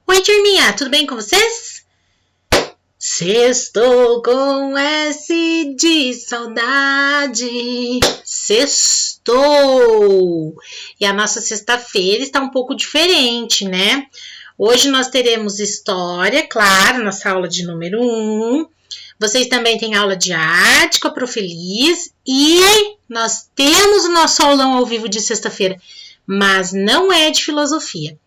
Oi, turminha, tudo bem com vocês? Sextou com S de saudade, sextou! E a nossa sexta-feira está um pouco diferente, né? Hoje nós teremos história, claro, nossa aula de número 1. Vocês também têm aula de arte com a Prof. Elis e nós temos o nosso aulão ao vivo de sexta-feira, mas não é de filosofia.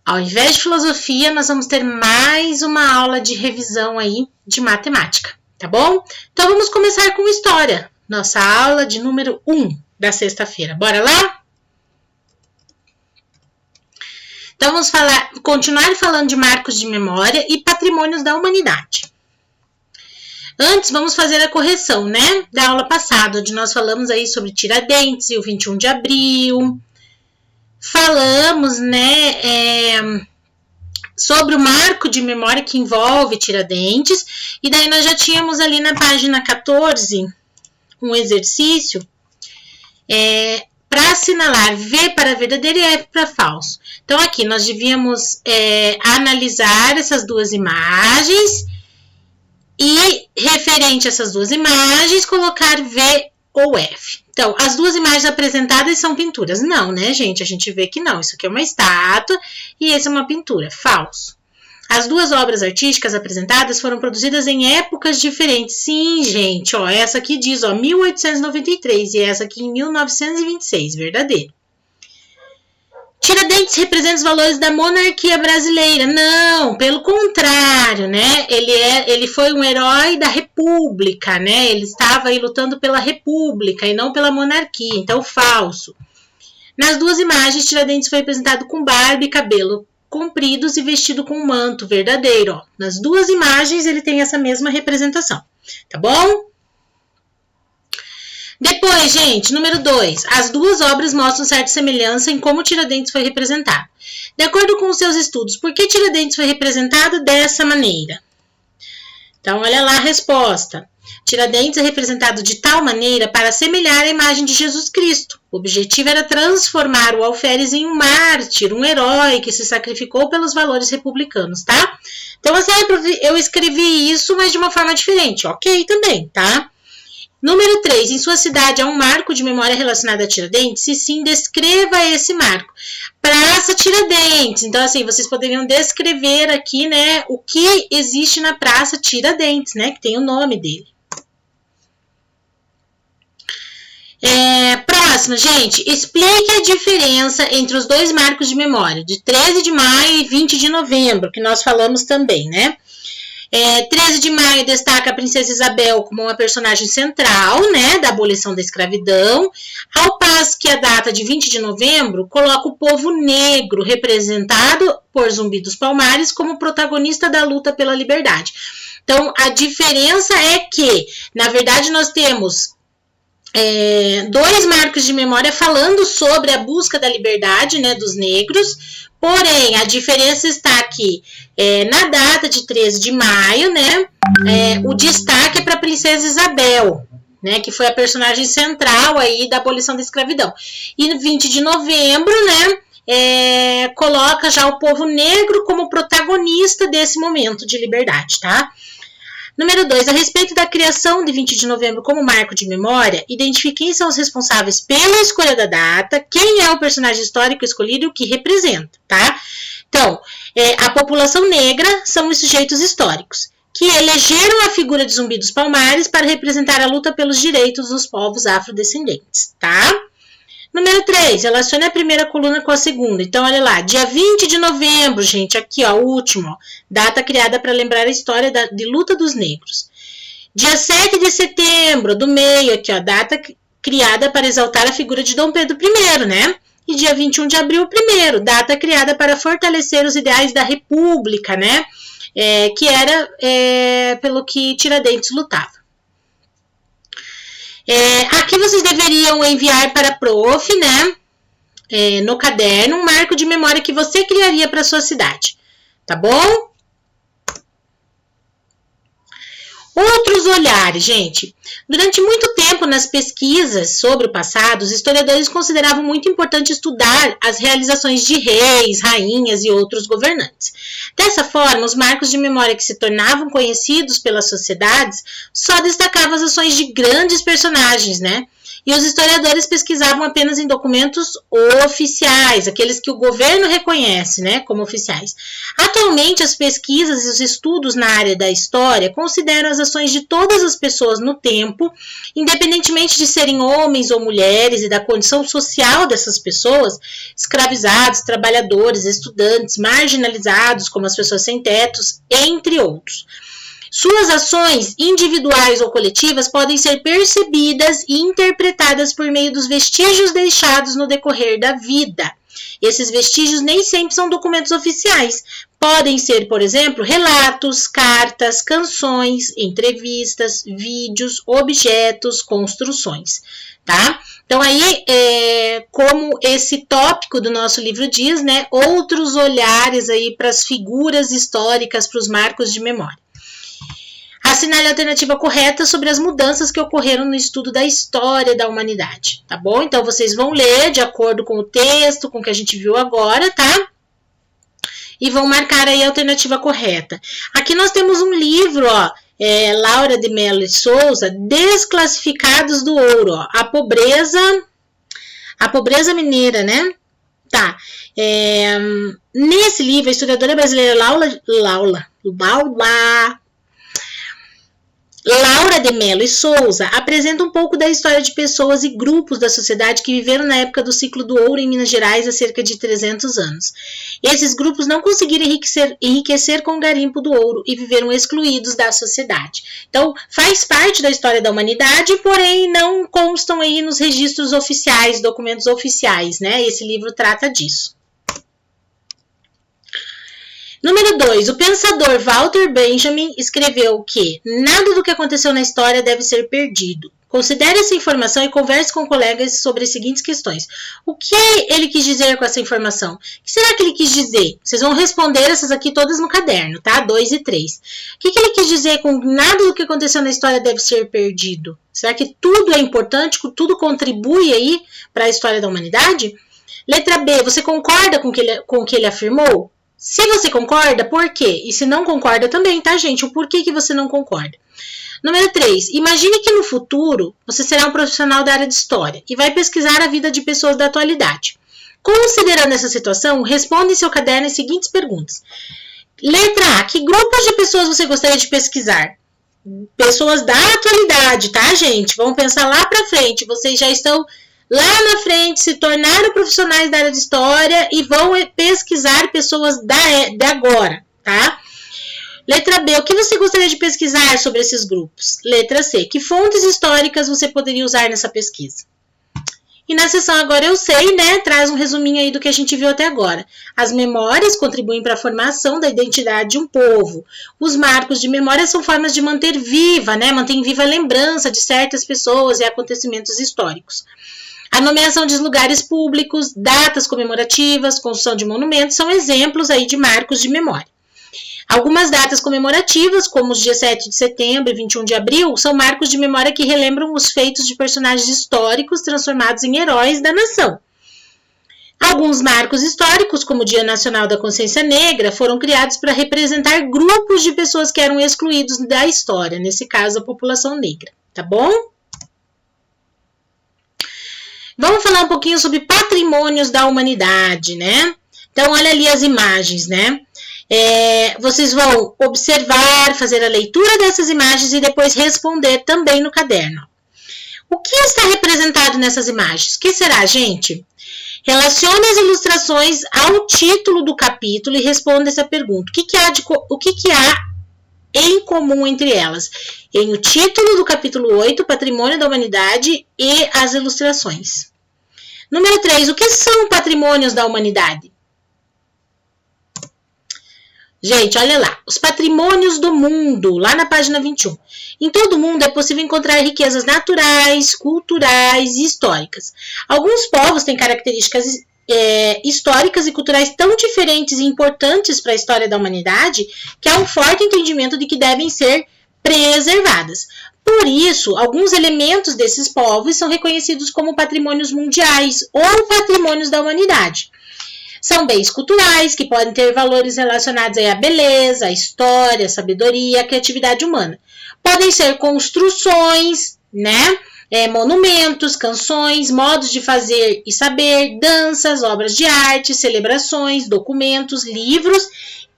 Ao invés de filosofia, nós vamos ter mais uma aula de revisão aí de matemática, tá bom? Então vamos começar com história, nossa aula de número 1 da sexta-feira. Bora lá? Então vamos continuar falando de marcos de memória e patrimônios da humanidade. Antes, vamos fazer a correção, né, da aula passada, onde nós falamos aí sobre Tiradentes e o 21 de abril. Falamos, né, sobre o marco de memória que envolve Tiradentes, e daí nós já tínhamos ali na página 14 um exercício para assinalar V para verdadeiro e F para falso. Então, aqui nós devíamos analisar essas duas imagens e, referente a essas duas imagens, colocar V ou F. Então, as duas imagens apresentadas são pinturas. Não, né, gente? A gente vê que não. Isso aqui é uma estátua e essa é uma pintura. Falso. As duas obras artísticas apresentadas foram produzidas em épocas diferentes. Sim, gente. Ó, essa aqui diz 1893 e essa aqui em 1926. Verdadeiro. Tiradentes representa os valores da monarquia brasileira. Não, pelo contrário, né? Ele foi um herói da república, né? Ele estava aí lutando pela república e não pela monarquia, então falso. Nas duas imagens, Tiradentes foi representado com barba e cabelo compridos e vestido com um manto. Verdadeiro, ó. Nas duas imagens ele tem essa mesma representação, tá bom? Depois, gente, número 2. As duas obras mostram certa semelhança em como Tiradentes foi representado. De acordo com os seus estudos, por que Tiradentes foi representado dessa maneira? Então, olha lá a resposta. Tiradentes é representado de tal maneira para assemelhar a imagem de Jesus Cristo. O objetivo era transformar o alferes em um mártir, um herói que se sacrificou pelos valores republicanos, tá? Então, assim, eu escrevi isso, mas de uma forma diferente. Ok, também, tá? Número 3. Em sua cidade há um marco de memória relacionado a Tiradentes? Se sim, descreva esse marco. Praça Tiradentes. Então, assim, vocês poderiam descrever aqui, né, o que existe na Praça Tiradentes, né, que tem o nome dele. Próximo, gente. Explique a diferença entre os dois marcos de memória, de 13 de maio e 20 de novembro, que nós falamos também, né? 13 de maio destaca a princesa Isabel como uma personagem central, né, da abolição da escravidão, ao passo que a data de 20 de novembro coloca o povo negro, representado por Zumbi dos Palmares, como protagonista da luta pela liberdade. Então, a diferença é que, na verdade, nós temos dois marcos de memória falando sobre a busca da liberdade, né, dos negros. Porém, a diferença está aqui na data de 13 de maio, né? O destaque é para a princesa Isabel, né? Que foi a personagem central aí da abolição da escravidão. E no 20 de novembro, né? Coloca já o povo negro como protagonista desse momento de liberdade, tá? Número 2. A respeito da criação de 20 de novembro como marco de memória, identifique quem são os responsáveis pela escolha da data, quem é o personagem histórico escolhido e o que representa, tá? Então, a população negra são os sujeitos históricos, que elegeram a figura de Zumbi dos Palmares para representar a luta pelos direitos dos povos afrodescendentes, tá? Número 3, relacione a primeira coluna com a segunda. Então, olha lá, dia 20 de novembro, gente, aqui, ó, o último, ó, data criada para lembrar a história de luta dos negros. Dia 7 de setembro, do meio, aqui, ó, data criada para exaltar a figura de Dom Pedro I, né? E dia 21 de abril, primeiro, data criada para fortalecer os ideais da República, né? Que era pelo que Tiradentes lutava. Aqui vocês deveriam enviar para a prof, né, no caderno, um marco de memória que você criaria para a sua cidade, tá bom? Outros olhares, gente. Durante muito tempo nas pesquisas sobre o passado, os historiadores consideravam muito importante estudar as realizações de reis, rainhas e outros governantes. Dessa forma, os marcos de memória que se tornavam conhecidos pelas sociedades só destacavam as ações de grandes personagens, né? E os historiadores pesquisavam apenas em documentos oficiais, aqueles que o governo reconhece, né, como oficiais. Atualmente, as pesquisas e os estudos na área da história consideram as ações de todas as pessoas no tempo, independentemente de serem homens ou mulheres e da condição social dessas pessoas, escravizados, trabalhadores, estudantes, marginalizados, como as pessoas sem tetos, entre outros. Suas ações individuais ou coletivas podem ser percebidas e interpretadas por meio dos vestígios deixados no decorrer da vida. Esses vestígios nem sempre são documentos oficiais. Podem ser, por exemplo, relatos, cartas, canções, entrevistas, vídeos, objetos, construções, tá? Então aí, como esse tópico do nosso livro diz, né, outros olhares aí para as figuras históricas, para os marcos de memória. Assinale a alternativa correta sobre as mudanças que ocorreram no estudo da história da humanidade, tá bom? Então, vocês vão ler de acordo com o texto, com o que a gente viu agora, tá? E vão marcar aí a alternativa correta. Aqui nós temos um livro, ó, Laura de Mello e Souza, Desclassificados do Ouro, ó, a pobreza mineira, né? Tá. Nesse livro, a historiadora brasileira Laura de Mello e Souza apresenta um pouco da história de pessoas e grupos da sociedade que viveram na época do ciclo do ouro em Minas Gerais há cerca de 300 anos. Esses grupos não conseguiram enriquecer com o garimpo do ouro e viveram excluídos da sociedade. Então, faz parte da história da humanidade, porém não constam aí nos registros oficiais, documentos oficiais, né? Esse livro trata disso. Número 2. O pensador Walter Benjamin escreveu que nada do que aconteceu na história deve ser perdido. Considere essa informação e converse com colegas sobre as seguintes questões. O que ele quis dizer com essa informação? O que será que ele quis dizer? Vocês vão responder essas aqui todas no caderno, tá? 2 e 3. O que ele quis dizer com nada do que aconteceu na história deve ser perdido? Será que tudo é importante, tudo contribui aí para a história da humanidade? Letra B. Você concorda com o que ele afirmou? Se você concorda, por quê? E se não concorda também, tá, gente? O porquê que você não concorda. Número 3. Imagine que no futuro você será um profissional da área de história e vai pesquisar a vida de pessoas da atualidade. Considerando essa situação, responda em seu caderno as seguintes perguntas. Letra A. Que grupos de pessoas você gostaria de pesquisar? Pessoas da atualidade, tá, gente? Vamos pensar lá pra frente. Vocês já estão lá na frente, se tornaram profissionais da área de história e vão pesquisar pessoas de agora, tá? Letra B, o que você gostaria de pesquisar sobre esses grupos? Letra C, que fontes históricas você poderia usar nessa pesquisa? E na seção Agora Eu Sei, né, traz um resuminho aí do que a gente viu até agora. As memórias contribuem para a formação da identidade de um povo. Os marcos de memória são formas de manter viva, né, mantém viva a lembrança de certas pessoas e acontecimentos históricos. A nomeação de lugares públicos, datas comemorativas, construção de monumentos são exemplos aí de marcos de memória. Algumas datas comemorativas, como os dias 7 de setembro e 21 de abril, são marcos de memória que relembram os feitos de personagens históricos transformados em heróis da nação. Alguns marcos históricos, como o Dia Nacional da Consciência Negra, foram criados para representar grupos de pessoas que eram excluídos da história, nesse caso a população negra, tá bom? Vamos falar um pouquinho sobre patrimônios da humanidade, né? Então, olha ali as imagens, né? Vocês vão observar, fazer a leitura dessas imagens e depois responder também no caderno. O que está representado nessas imagens? O que será, gente? Relacione as ilustrações ao título do capítulo e responda essa pergunta. O que há em comum entre elas? Em o título do capítulo 8, Patrimônio da Humanidade, e as ilustrações. Número 3, o que são patrimônios da humanidade? Gente, olha lá, os patrimônios do mundo, lá na página 21. Em todo o mundo é possível encontrar riquezas naturais, culturais e históricas. Alguns povos têm características históricas e culturais tão diferentes e importantes para a história da humanidade que há um forte entendimento de que devem ser preservadas. Por isso, alguns elementos desses povos são reconhecidos como patrimônios mundiais ou patrimônios da humanidade. São bens culturais que podem ter valores relacionados à beleza, à história, à sabedoria, à criatividade humana. Podem ser construções, né? Monumentos, canções, modos de fazer e saber, danças, obras de arte, celebrações, documentos, livros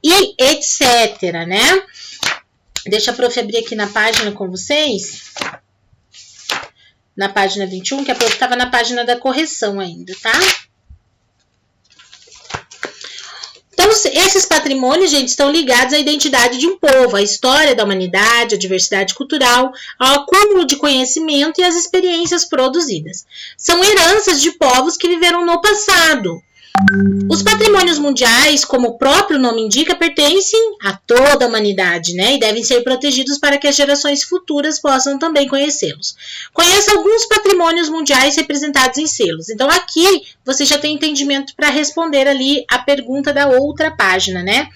e etc, né? Deixa a prof abrir aqui na página com vocês. Na página 21, que a prof estava na página da correção ainda, tá? Então, esses patrimônios, gente, estão ligados à identidade de um povo, à história da humanidade, à diversidade cultural, ao acúmulo de conhecimento e às experiências produzidas. São heranças de povos que viveram no passado. Os patrimônios mundiais, como o próprio nome indica, pertencem a toda a humanidade, né? E devem ser protegidos para que as gerações futuras possam também conhecê-los. Conheça alguns patrimônios mundiais representados em selos. Então, aqui você já tem entendimento para responder ali a pergunta da outra página, né?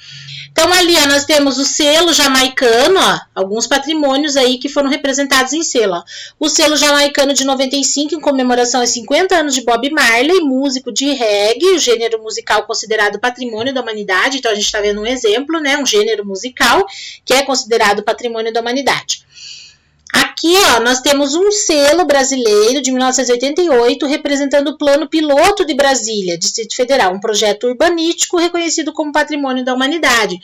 Então, ali ó, nós temos o selo jamaicano, ó, alguns patrimônios aí que foram representados em selo. Ó. O selo jamaicano de 95, em comemoração aos 50 anos de Bob Marley, músico de reggae, o gênero musical considerado patrimônio da humanidade. Então, a gente está vendo um exemplo, né, um gênero musical que é considerado patrimônio da humanidade. Aqui, ó, nós temos um selo brasileiro de 1988 representando o Plano Piloto de Brasília, Distrito Federal, um projeto urbanístico reconhecido como patrimônio da humanidade.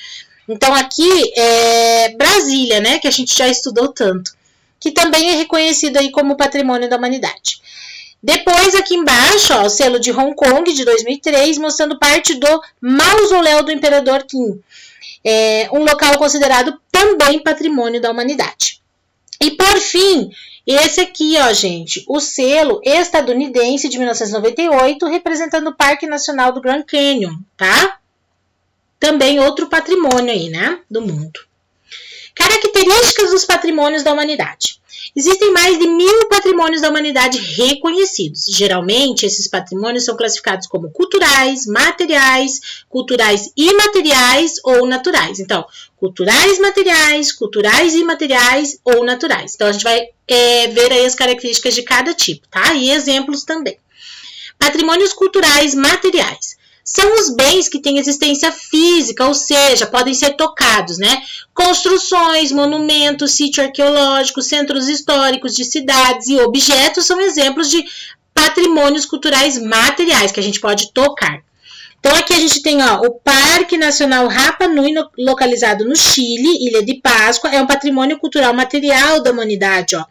Então, aqui é Brasília, né, que a gente já estudou tanto, que também é reconhecido aí como patrimônio da humanidade. Depois, aqui embaixo, ó, o selo de Hong Kong, de 2003, mostrando parte do mausoléu do Imperador Qin, um local considerado também patrimônio da humanidade. E por fim, esse aqui, ó, gente, o selo estadunidense de 1998, representando o Parque Nacional do Grand Canyon, tá? Também outro patrimônio aí, né, do mundo. Características dos patrimônios da humanidade. Existem mais de 1000 patrimônios da humanidade reconhecidos. Geralmente, esses patrimônios são classificados como culturais, materiais, culturais imateriais ou naturais. Então, culturais imateriais ou naturais. Então, a gente vai ver aí as características de cada tipo, tá? E exemplos também. Patrimônios culturais materiais. São os bens que têm existência física, ou seja, podem ser tocados, né? Construções, monumentos, sítio arqueológico, centros históricos de cidades e objetos são exemplos de patrimônios culturais materiais que a gente pode tocar. Então, aqui a gente tem ó, o Parque Nacional Rapa Nui, localizado no Chile, Ilha de Páscoa, é um patrimônio cultural material da humanidade. Ó.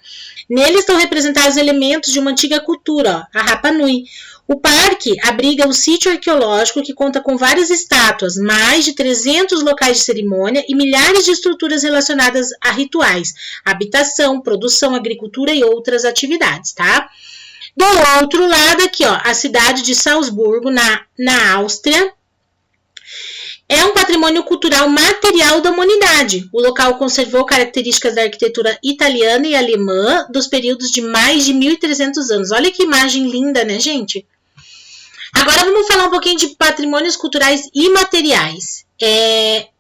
Nele estão representados elementos de uma antiga cultura, ó, a Rapa Nui. O parque abriga um sítio arqueológico que conta com várias estátuas, mais de 300 locais de cerimônia e milhares de estruturas relacionadas a rituais, habitação, produção, agricultura e outras atividades, tá? Do outro lado aqui, ó, a cidade de Salzburgo, na Áustria, é um patrimônio cultural material da humanidade. O local conservou características da arquitetura italiana e alemã dos períodos de mais de 1.300 anos. Olha que imagem linda, né, gente? Agora vamos falar um pouquinho de patrimônios culturais imateriais.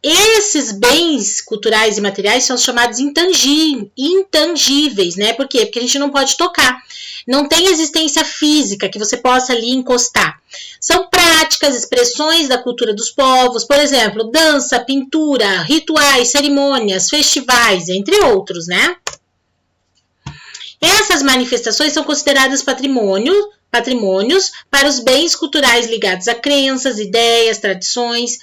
Esses bens culturais e materiais são chamados intangíveis, né? Por quê? Porque a gente não pode tocar. Não tem existência física que você possa ali encostar. São práticas, expressões da cultura dos povos, por exemplo, dança, pintura, rituais, cerimônias, festivais, entre outros, né? Essas manifestações são consideradas patrimônios para os bens culturais ligados a crenças, ideias, tradições,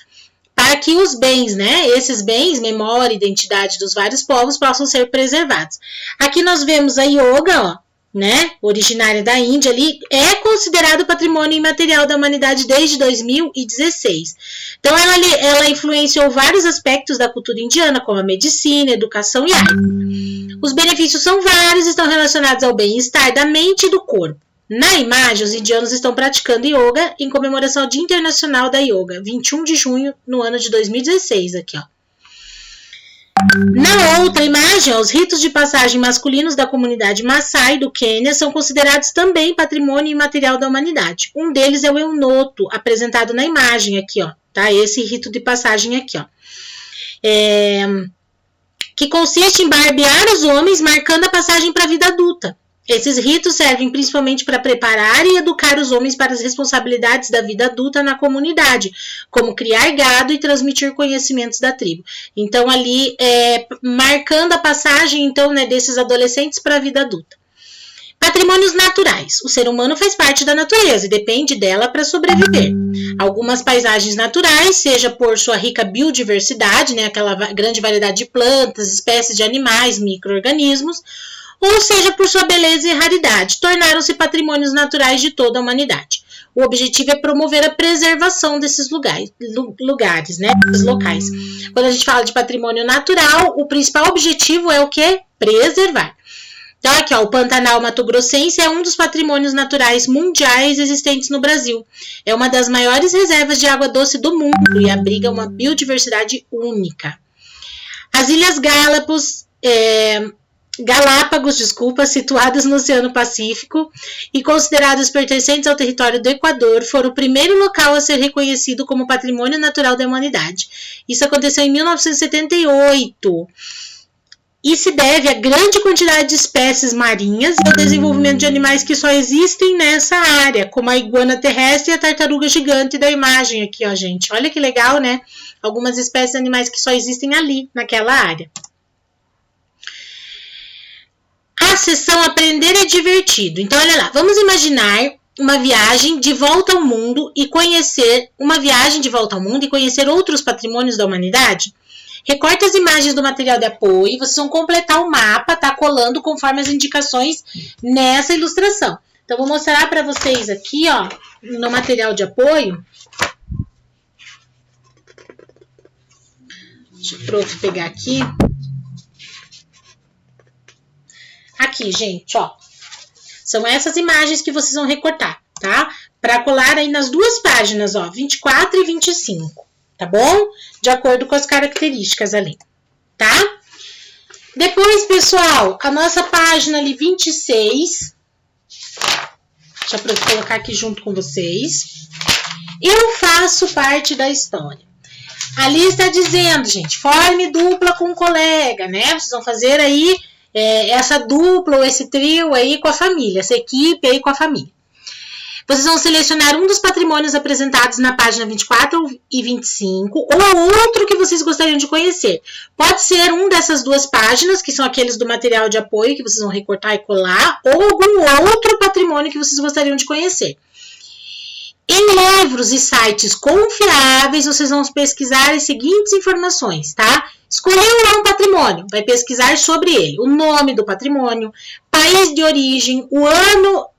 para que os bens, né, esses bens, memória, identidade dos vários povos possam ser preservados. Aqui nós vemos a yoga, ó, né, originária da Índia ali, é considerado patrimônio imaterial da humanidade desde 2016. Então, ela influenciou vários aspectos da cultura indiana, como a medicina, educação e arte. Os benefícios são vários e estão relacionados ao bem-estar da mente e do corpo. Na imagem, os indianos estão praticando yoga em comemoração ao Dia Internacional da Yoga, 21 de junho, no ano de 2016, aqui, ó. Na outra imagem, os ritos de passagem masculinos da comunidade Maasai do Quênia são considerados também patrimônio imaterial da humanidade. Um deles é o eunoto, apresentado na imagem aqui, ó, tá? Esse rito de passagem aqui, ó. que consiste em barbear os homens, marcando a passagem para a vida adulta. Esses ritos servem principalmente para preparar e educar os homens para as responsabilidades da vida adulta na comunidade, como criar gado e transmitir conhecimentos da tribo. Então, ali, marcando a passagem, então, né, desses adolescentes para a vida adulta. Patrimônios naturais. O ser humano faz parte da natureza e depende dela para sobreviver. Algumas paisagens naturais, seja por sua rica biodiversidade, né, aquela grande variedade de plantas, espécies de animais, micro-organismos, ou seja por sua beleza e raridade, tornaram-se patrimônios naturais de toda a humanidade. O objetivo é promover a preservação desses lugares, né, desses locais. Quando a gente fala de patrimônio natural, o principal objetivo é o quê? Preservar. Então, aqui, ó, o Pantanal Mato-Grossense é um dos patrimônios naturais mundiais existentes no Brasil. É uma das maiores reservas de água doce do mundo e abriga uma biodiversidade única. As Ilhas Galápagos, situadas no Oceano Pacífico e consideradas pertencentes ao território do Equador, foram o primeiro local a ser reconhecido como Patrimônio Natural da Humanidade. Isso aconteceu em 1978. E se deve à grande quantidade de espécies marinhas e ao desenvolvimento de animais que só existem nessa área, como a iguana terrestre e a tartaruga gigante da imagem aqui, ó, gente. Olha que legal, né? Algumas espécies de animais que só existem ali, naquela área. A seção Aprender é divertido. Então, olha lá, vamos imaginar uma viagem de volta ao mundo e conhecer outros patrimônios da humanidade. Recorte as imagens do material de apoio e vocês vão completar o mapa, tá? Colando conforme as indicações nessa ilustração. Então, vou mostrar para vocês aqui, ó, no material de apoio. Deixa o prof pegar aqui. Aqui, gente, ó. São essas imagens que vocês vão recortar, tá? Para colar aí nas duas páginas, ó, 24 e 25. Tá bom? De acordo com as características ali, tá? Depois, pessoal, a nossa página ali 26. Deixa eu colocar aqui junto com vocês. Eu faço parte da história. Ali está dizendo, gente, forme dupla com um colega, né? Vocês vão fazer aí essa dupla ou esse trio aí com a família, essa equipe aí com a família. Vocês vão selecionar um dos patrimônios apresentados na página 24 e 25 ou outro que vocês gostariam de conhecer. Pode ser um dessas duas páginas, que são aqueles do material de apoio que vocês vão recortar e colar, ou algum outro patrimônio que vocês gostariam de conhecer. Em livros e sites confiáveis, vocês vão pesquisar as seguintes informações, tá? Escolheu um patrimônio, vai pesquisar sobre ele. O nome do patrimônio, país de origem, o ano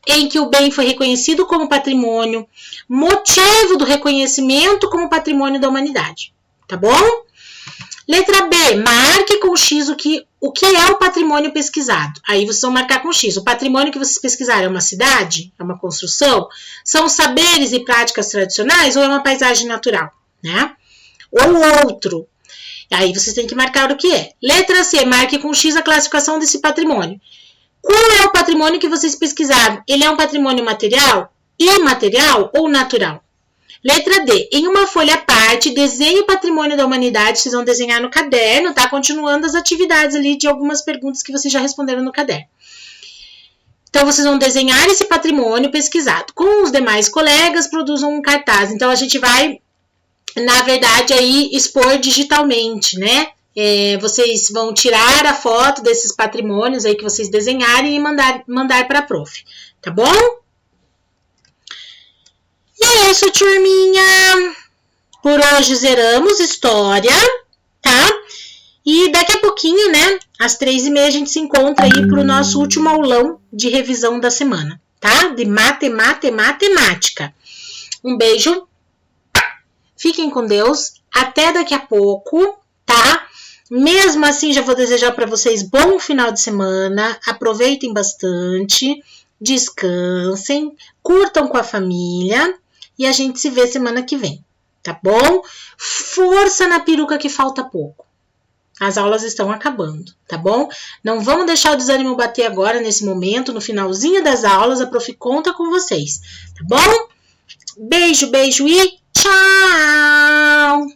em que o bem foi reconhecido como patrimônio, motivo do reconhecimento como patrimônio da humanidade, tá bom? Letra B, marque com X o que é o patrimônio pesquisado. Aí vocês vão marcar com X. O patrimônio que vocês pesquisaram é uma cidade? É uma construção? São saberes e práticas tradicionais ou é uma paisagem natural, né? Ou outro. Aí vocês têm que marcar o que é. Letra C, marque com X a classificação desse patrimônio. Qual é o patrimônio que vocês pesquisaram? Ele é um patrimônio material, imaterial ou natural? Letra D. Em uma folha à parte, desenhe o patrimônio da humanidade. Vocês vão desenhar no caderno, tá? Continuando as atividades ali de algumas perguntas que vocês já responderam no caderno. Então, vocês vão desenhar esse patrimônio pesquisado. Com os demais colegas, produzam um cartaz. Então, a gente vai, na verdade, aí expor digitalmente, né? Vocês vão tirar a foto desses patrimônios aí que vocês desenharem e mandar para a prof, tá bom? E é isso, turminha. Por hoje zeramos história, tá? E daqui a pouquinho, né, às 3h30 a gente se encontra aí para o nosso último aulão de revisão da semana, tá? De matemática. Um beijo. Fiquem com Deus. Até daqui a pouco, tá? Mesmo assim, já vou desejar para vocês bom final de semana. Aproveitem bastante. Descansem. Curtam com a família. E a gente se vê semana que vem. Tá bom? Força na peruca que falta pouco. As aulas estão acabando, tá bom? Não vamos deixar o desânimo bater agora, nesse momento, no finalzinho das aulas. A prof conta com vocês, tá bom? Beijo, beijo e tchau!